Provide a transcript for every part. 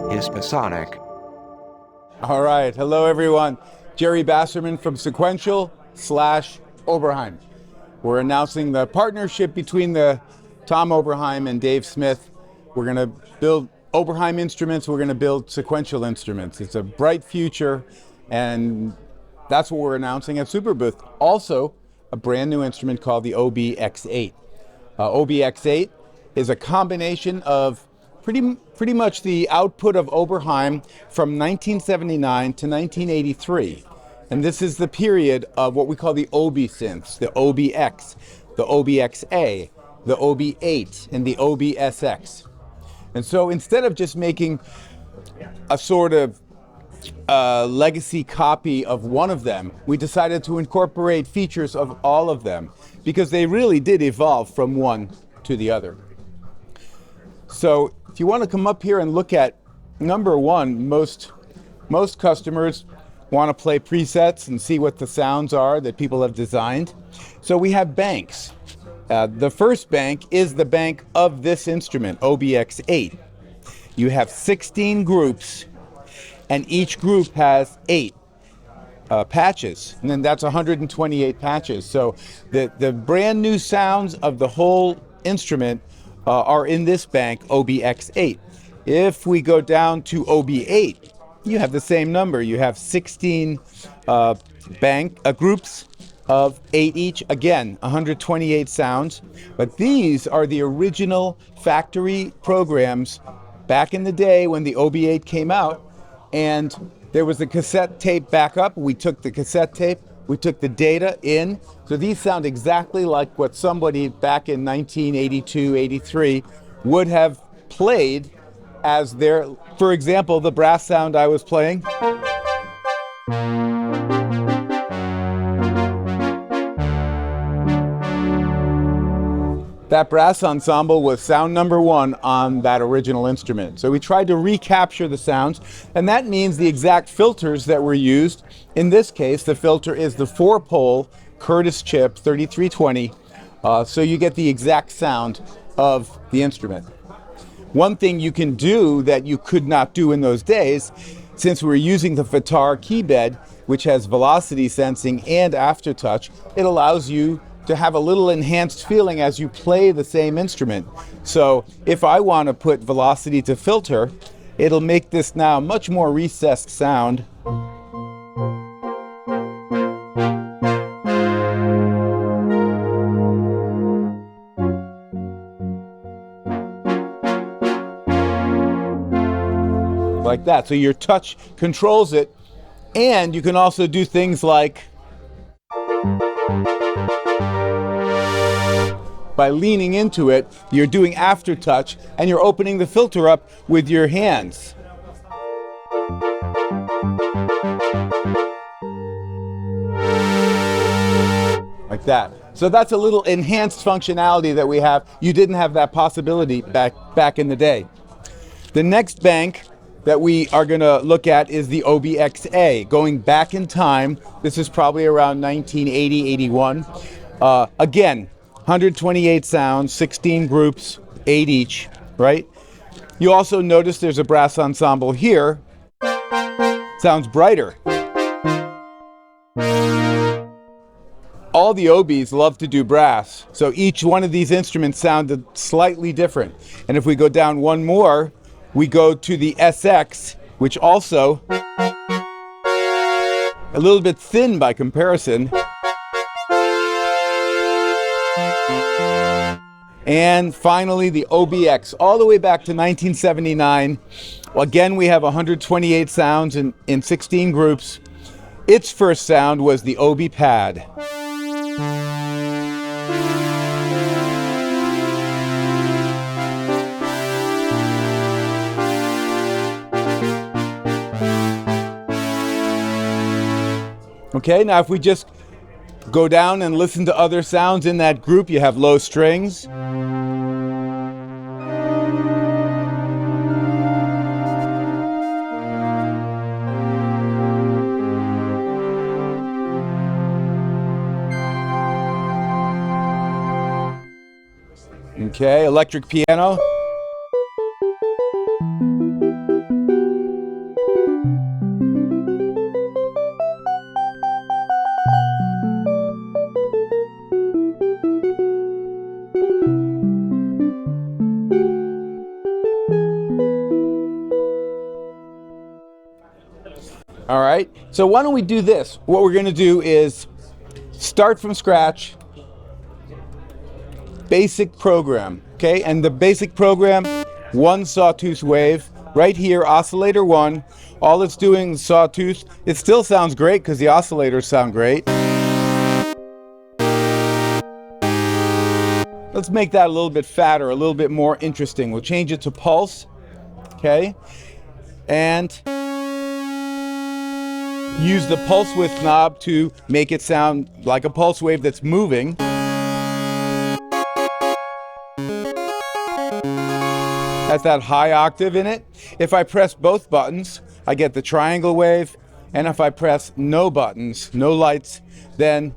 Hispasonic. All right, hello everyone. Gerry Bassermann from Sequential/Oberheim. We're announcing the partnership between the Tom Oberheim and Dave Smith. We're going to build Oberheim instruments, we're going to build sequential instruments. It's a bright future, and that's what we're announcing at Superbooth. Also, a brand new instrument called the OB-X8. OB-X8 is a combination of pretty much the output of Oberheim from 1979 to 1983. And this is the period of what we call the OB synths, the OB-X, the OB-X8, the OB-8, and the OB-SX. And so instead of just making a sort of legacy copy of one of them, we decided to incorporate features of all of them because they really did evolve from one to the other. So if you want to come up here and look at number one, most customers want to play presets and see what the sounds are that people have designed. So we have banks. The first bank is the bank of this instrument, OB-X8. You have 16 groups, and each group has 8 patches, and then that's 128 patches. So the brand new sounds of the whole instrument are in this bank, OB-X8. If we go down to OB-8, you have the same number. You have 16 groups of 8 each. Again, 128 sounds. But these are the original factory programs back in the day when the OB-8 came out, and there was the cassette tape backup. We took the cassette tape, we took the data in. So these sound exactly like what somebody back in 1982, 83 would have played as their, for example, the brass sound I was playing. That brass ensemble was sound number 1 on that original instrument. So we tried to recapture the sounds, and that means the exact filters that were used. In this case, the filter is the 4-pole Curtis chip 3320, so you get the exact sound of the instrument. One thing you can do that you could not do in those days, since we're using the FITAR key bed, which has velocity sensing and aftertouch, it allows you to have a little enhanced feeling as you play the same instrument. So if I want to put velocity to filter, it'll make this now much more recessed sound. Like that. So your touch controls it, and you can also do things like by leaning into it, you're doing aftertouch, and you're opening the filter up with your hands. Like that. So that's a little enhanced functionality that we have. You didn't have that possibility back in the day. The next bank that we are going to look at is the OB-X8. Going back in time, this is probably around 1980, 81. Again, 128 sounds, 16 groups, 8 each, right? You also notice there's a brass ensemble here. Sounds brighter. All the OBs love to do brass, so each one of these instruments sounded slightly different. And if we go down one more, we go to the SX, which also a little bit thin by comparison. And finally, the OB-X, all the way back to 1979. Again, we have 128 sounds in 16 groups. Its first sound was the OB pad. Okay, now if we just go down and listen to other sounds in that group, you have low strings. Okay, electric piano. All right, so why don't we do this? What we're gonna do is start from scratch, basic program, okay? And the basic program, one sawtooth wave, right here, oscillator one. All it's doing is sawtooth. It still sounds great because the oscillators sound great. Let's make that a little bit fatter, a little bit more interesting. We'll change it to pulse, okay? And use the pulse width knob to make it sound like a pulse wave that's moving. Has that high octave in it. If I press both buttons, I get the triangle wave, and if I press no buttons, no lights, then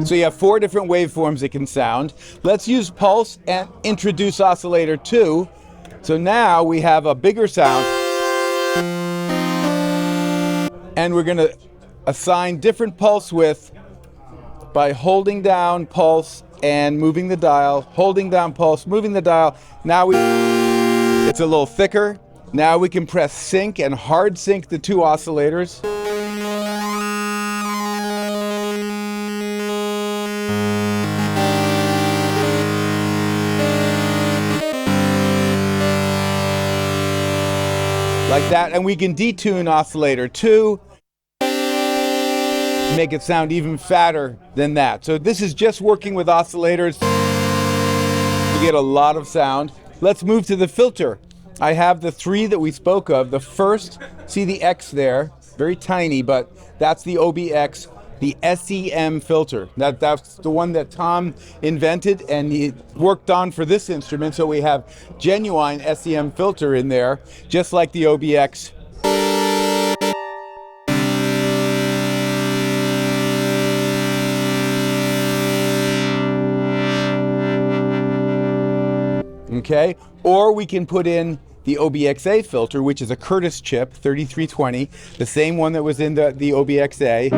so you have 4 different waveforms it can sound. Let's use pulse and introduce oscillator 2. So now we have a bigger sound, and we're going to assign different pulse width by holding down pulse and moving the dial, holding down pulse, moving the dial. Now it's a little thicker. Now we can press sync and hard sync the 2 oscillators. Like that, and we can detune oscillator 2, make it sound even fatter than that. So this is just working with oscillators. You get a lot of sound. Let's move to the filter. I have the 3 that we spoke of. The first, see the X there, very tiny, but that's the OB-X, the SEM filter. That's the one that Tom invented and he worked on for this instrument. So we have genuine SEM filter in there, just like the OB-X. Okay, or we can put in the OB-X8 filter, which is a Curtis chip, 3320, the same one that was in the OB-X8.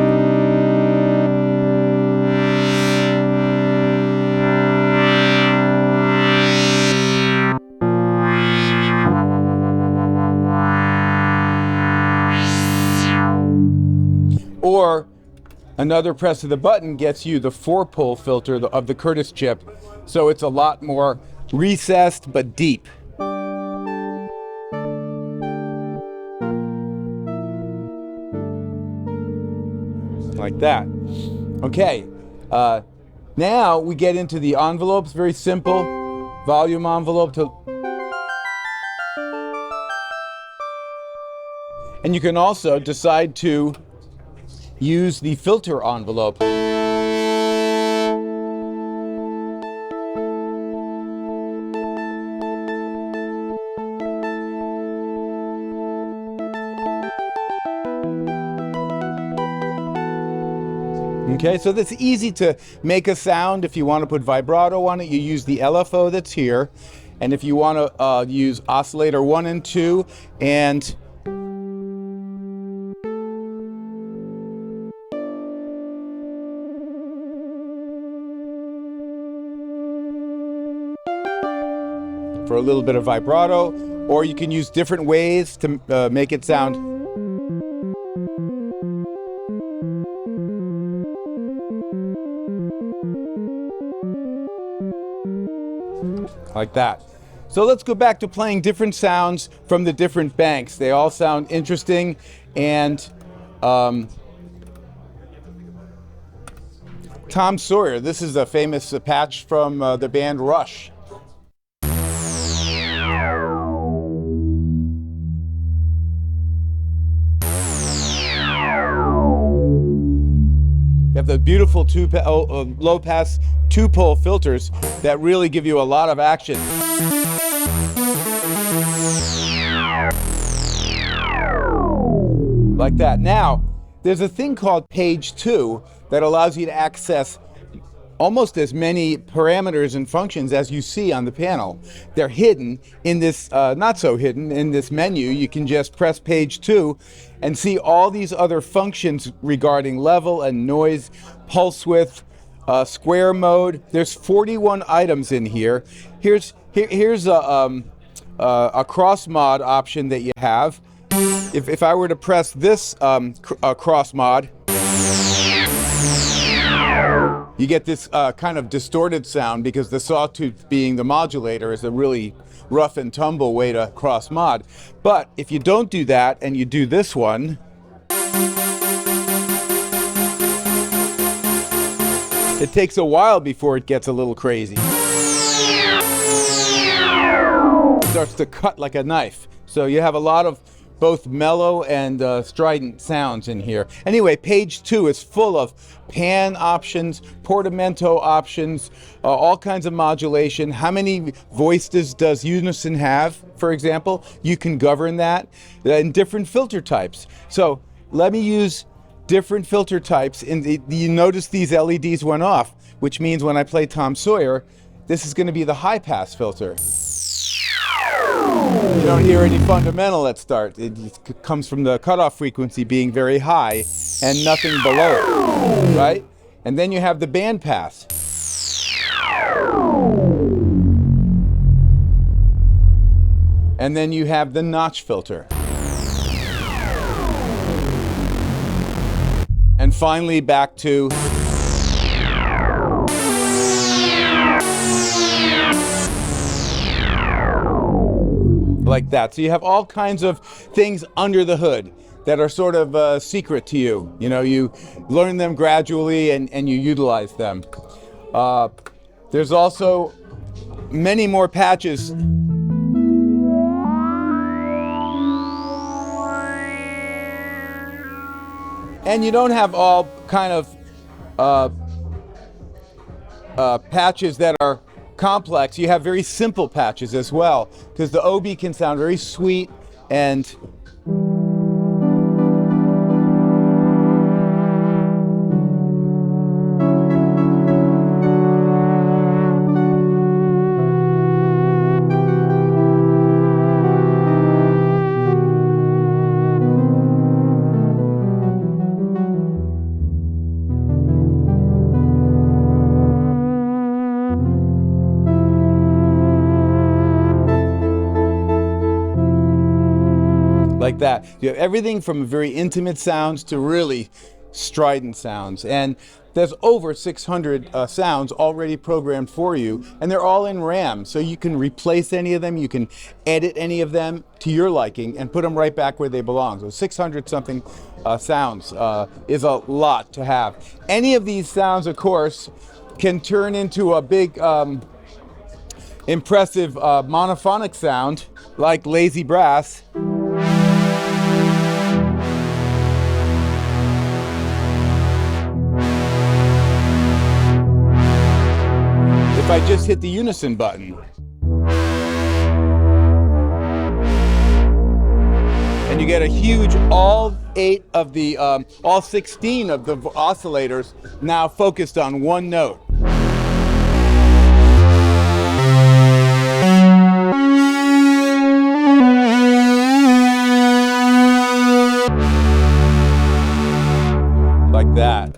Or another press of the button gets you the 4-pull filter of the Curtis chip, so it's a lot more recessed but deep. Like that. Okay, now we get into the envelopes, very simple. Volume envelope and you can also decide to use the filter envelope. Okay, so that's easy to make a sound. If you want to put vibrato on it, you use the LFO that's here. And if you want to use oscillator 1 and 2 and for a little bit of vibrato, or you can use different ways to make it sound. Like that. So let's go back to playing different sounds from the different banks. They all sound interesting, and Tom Sawyer, this is a famous patch from the band Rush. You have the beautiful low-pass 2-pull filters that really give you a lot of action. Like that. Now, there's a thing called page 2 that allows you to access almost as many parameters and functions as you see on the panel. They're hidden in this, not so hidden, in this menu. You can just press page 2 and see all these other functions regarding level and noise, pulse width, square mode. There's 41 items in here. Here's a cross mod option that you have. If I were to press this cross mod, you get this kind of distorted sound because the sawtooth, being the modulator, is a really rough and tumble way to cross mod. But if you don't do that and you do this one, it takes a while before it gets a little crazy. It starts to cut like a knife. So you have a lot of both mellow and strident sounds in here. Anyway, page 2 is full of pan options, portamento options, all kinds of modulation. How many voices does unison have, for example? You can govern that, and different filter types. So let me use different filter types. You notice these LEDs went off, which means when I play Tom Sawyer, this is going to be the high pass filter. You don't hear any fundamental at start. It comes from the cutoff frequency being very high and nothing below it, right? And then you have the band pass. And then you have the notch filter. And finally back to like that. So you have all kinds of things under the hood that are sort of secret to you. You know, you learn them gradually and you utilize them. There's also many more patches. And you don't have all kind of patches that are complex. You have very simple patches as well, because the OB can sound very sweet and like that. You have everything from very intimate sounds to really strident sounds. And there's over 600 sounds already programmed for you, and they're all in RAM. So you can replace any of them, you can edit any of them to your liking and put them right back where they belong. So 600 something sounds is a lot to have. Any of these sounds, of course, can turn into a big impressive monophonic sound like lazy brass. If I just hit the unison button. And you get a huge, all 16 of the oscillators now focused on one note. Like that.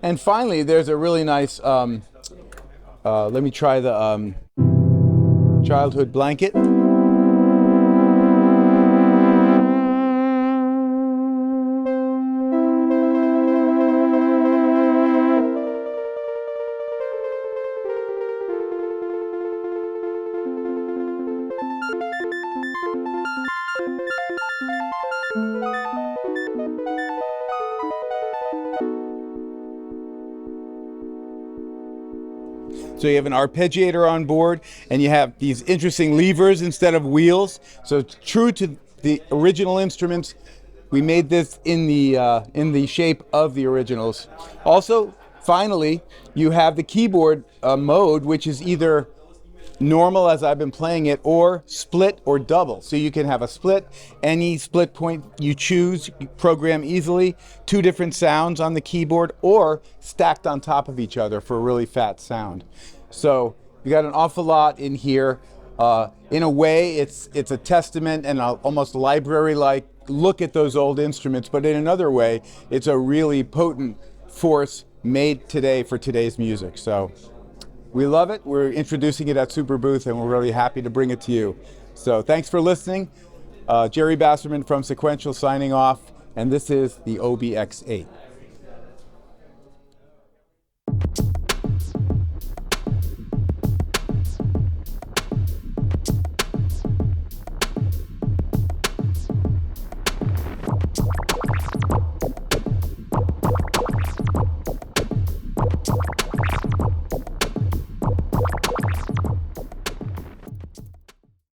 And finally, there's a really nice, let me try the childhood blanket. So you have an arpeggiator on board, and you have these interesting levers instead of wheels. So true to the original instruments, we made this in the shape of the originals. Also, finally, you have the keyboard mode, which is either normal as I've been playing it, or split or double. So you can have a split, any split point you choose, you program easily, 2 different sounds on the keyboard, or stacked on top of each other for a really fat sound. So you got an awful lot in here. In a way, it's a testament and almost library-like look at those old instruments, but in another way, it's a really potent force made today for today's music. So we love it. We're introducing it at Superbooth, and we're really happy to bring it to you. So thanks for listening. Gerry Bassermann from Sequential signing off, and this is the OB-X8.